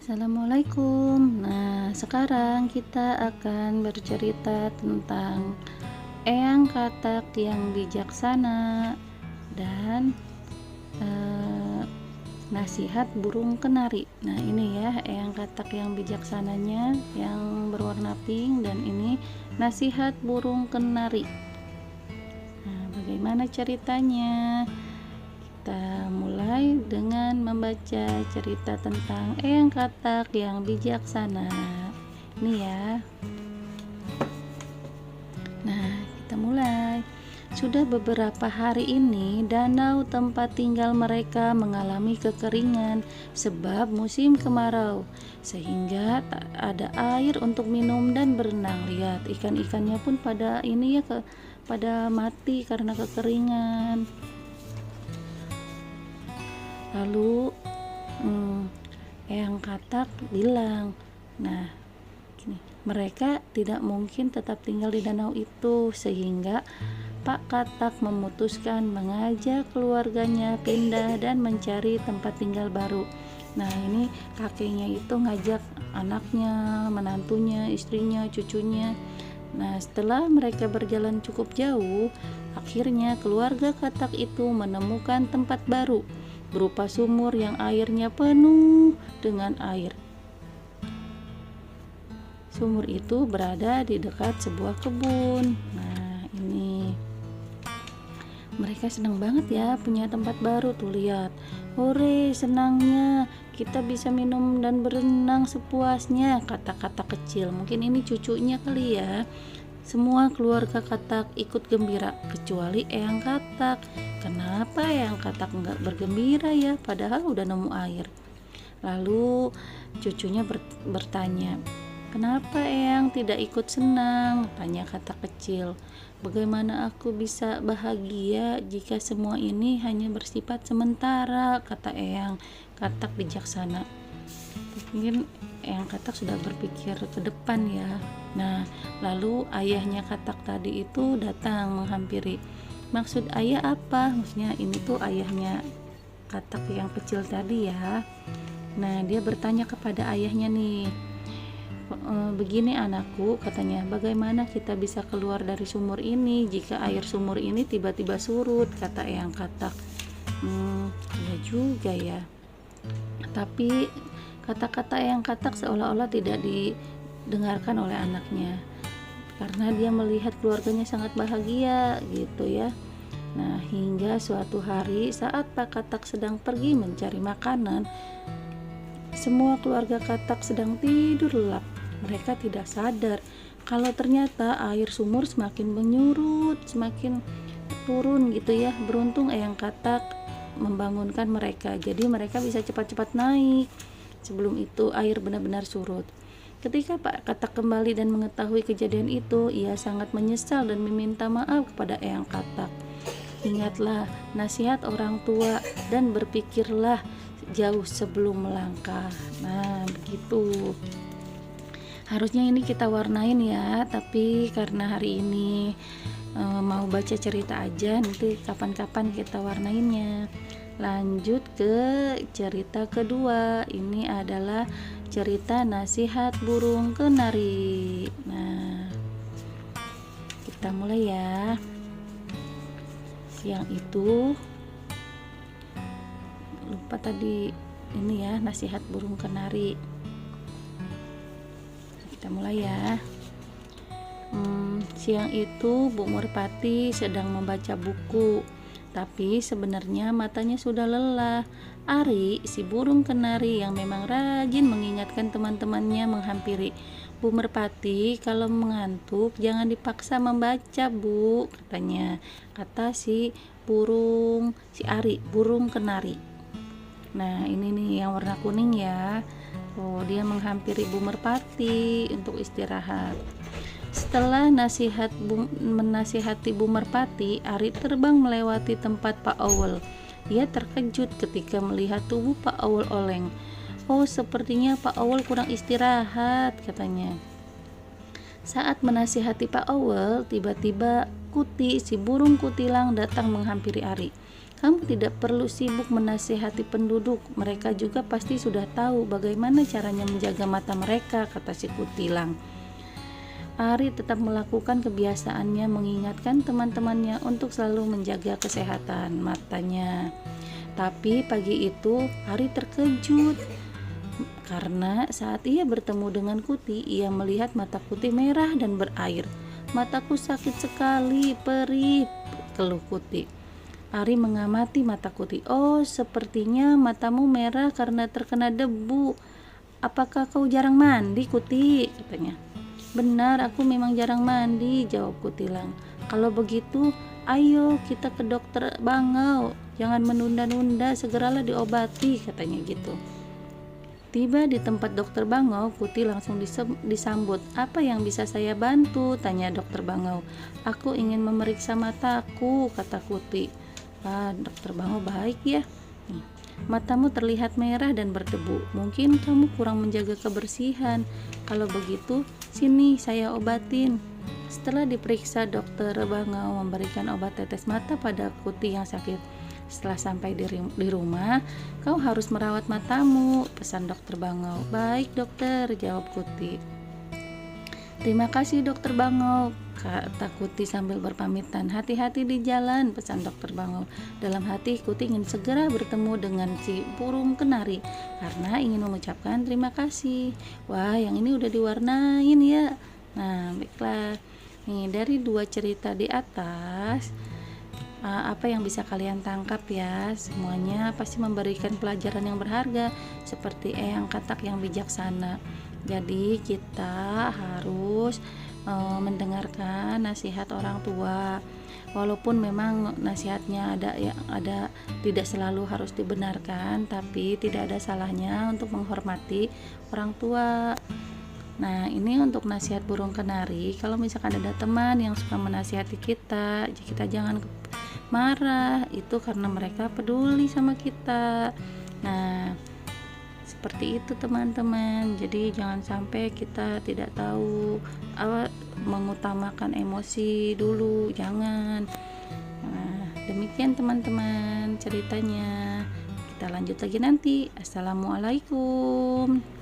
Assalamualaikum. Nah, sekarang kita akan bercerita tentang Eyang Katak yang bijaksana dan nasihat burung kenari. Nah, ini ya Eyang Katak yang bijaksananya yang berwarna pink, dan ini nasihat burung kenari. Nah, bagaimana ceritanya? Kita mulai dengan membaca cerita tentang Eyang Katak yang bijaksana. Ini ya. Nah, kita mulai. Sudah beberapa hari ini danau tempat tinggal mereka mengalami kekeringan sebab musim kemarau, sehingga tak ada air untuk minum dan berenang. Lihat, ikan-ikannya pun pada ini ya pada mati karena kekeringan. Lalu Eyang Katak bilang, nah gini, mereka tidak mungkin tetap tinggal di danau itu, sehingga Pak Katak memutuskan mengajak keluarganya pindah dan mencari tempat tinggal baru. Nah, ini kakeknya itu ngajak anaknya, menantunya, istrinya, cucunya. Nah, setelah mereka berjalan cukup jauh, akhirnya keluarga Katak itu menemukan tempat baru berupa sumur yang airnya penuh dengan air. Sumur itu berada di dekat sebuah kebun. Nah, ini mereka senang banget ya punya tempat baru. Tuh lihat, hore, senangnya kita bisa minum dan berenang sepuasnya, kata-kata kecil. Mungkin ini cucunya kali ya. Semua keluarga Katak ikut gembira kecuali Eyang Katak. Kenapa Eyang Katak nggak bergembira ya, padahal udah nemu air? Lalu cucunya bertanya, kenapa Eyang tidak ikut senang? Tanya Katak kecil. Bagaimana aku bisa bahagia jika semua ini hanya bersifat sementara, kata Eyang Katak bijaksana. Mungkin Eyang Katak sudah berpikir ke depan ya. Nah, lalu ayahnya Katak tadi itu datang menghampiri. Maksud ayah apa? Maksudnya ini tuh ayahnya Katak yang kecil tadi ya. Nah, dia bertanya kepada ayahnya nih, begini anakku, katanya, bagaimana kita bisa keluar dari sumur ini jika air sumur ini tiba-tiba surut, kata Eyang Katak. Ya juga ya. Tapi kata-kata Eyang Katak seolah-olah tidak didengarkan oleh anaknya, karena dia melihat keluarganya sangat bahagia gitu ya. Nah, hingga suatu hari saat Pak Katak sedang pergi mencari makanan, semua keluarga Katak sedang tidur lelap. Mereka tidak sadar kalau ternyata air sumur semakin menyurut, semakin turun gitu ya. Beruntung Eyang Katak membangunkan mereka, jadi mereka bisa cepat-cepat naik sebelum itu air benar-benar surut. Ketika Pak Katak kembali dan mengetahui kejadian itu, ia sangat menyesal dan meminta maaf kepada Eyang Katak. Ingatlah nasihat orang tua dan berpikirlah jauh sebelum melangkah. Nah, begitu. Harusnya ini kita warnain ya, tapi karena hari ini mau baca cerita aja, nanti kapan-kapan kita warnainnya. Lanjut ke cerita kedua. Ini adalah cerita nasihat burung kenari. Nah, kita mulai ya. Yang itu lupa tadi, ini ya nasihat burung kenari. Kita mulai ya. Siang itu Bu Merpati sedang membaca buku, tapi sebenarnya matanya sudah lelah. Ari, si burung kenari yang memang rajin mengingatkan teman-temannya menghampiri. Bu Merpati, kalau mengantuk jangan dipaksa membaca, Bu, katanya. Kata si Ari, burung kenari. Nah, ini nih yang warna kuning ya. Oh, dia menghampiri Bu Merpati untuk istirahat. Setelah menasihati Bu Merpati, Ari terbang melewati tempat Pak Owl. Ia terkejut ketika melihat tubuh Pak Owl oleng. Oh, sepertinya Pak Owl kurang istirahat, katanya. Saat menasihati Pak Owl, tiba-tiba Kuti, si burung kutilang, datang menghampiri Ari. Kamu tidak perlu sibuk menasihati penduduk, mereka juga pasti sudah tahu bagaimana caranya menjaga mata mereka, kata si kutilang. Ari tetap melakukan kebiasaannya mengingatkan teman-temannya untuk selalu menjaga kesehatan matanya. Tapi pagi itu Ari terkejut karena saat ia bertemu dengan Kuti, ia melihat mata Kuti merah dan berair. Mataku sakit sekali, perih, keluh Kuti. Ari mengamati mata Kuti. Oh, sepertinya matamu merah karena terkena debu. Apakah kau jarang mandi, Kuti? Katanya. Benar, aku memang jarang mandi, jawab Kutilang. Kalau begitu, ayo kita ke dokter Bangau. Jangan menunda-nunda, segeralah diobati, katanya gitu. Tiba di tempat dokter Bangau, Kuti langsung disambut. Apa yang bisa saya bantu? Tanya dokter Bangau. Aku ingin memeriksa mataku, kata Kuti. Dokter Bangau baik ya. Matamu terlihat merah dan berdebu. Mungkin kamu kurang menjaga kebersihan. Kalau begitu, sini saya obatin. Setelah diperiksa, dokter Bangau memberikan obat tetes mata pada Kuti yang sakit. Setelah sampai di rumah, kau harus merawat matamu, pesan dokter Bangau. Baik dokter, jawab Kuti. Terima kasih dokter Bangau, kata Kuti sambil berpamitan. Hati-hati di jalan, pesan dokter Bangau. Dalam hati Kuti ingin segera bertemu dengan si burung kenari karena ingin mengucapkan terima kasih. Wah, yang ini udah diwarnain ya. Nah, baiklah. Nih, dari dua cerita di atas, apa yang bisa kalian tangkap ya? Semuanya pasti memberikan pelajaran yang berharga, seperti Eyang Katak yang bijaksana. Jadi kita harus mendengarkan nasihat orang tua, walaupun memang nasihatnya ada tidak selalu harus dibenarkan, tapi tidak ada salahnya untuk menghormati orang tua. Nah, ini untuk nasihat burung kenari. Kalau misalkan ada teman yang suka menasihati kita jangan marah, itu karena mereka peduli sama kita. Nah, seperti itu teman-teman. Jadi jangan sampai kita tidak tahu mengutamakan emosi dulu, jangan. Nah, demikian teman-teman ceritanya. Kita lanjut lagi nanti. Assalamualaikum.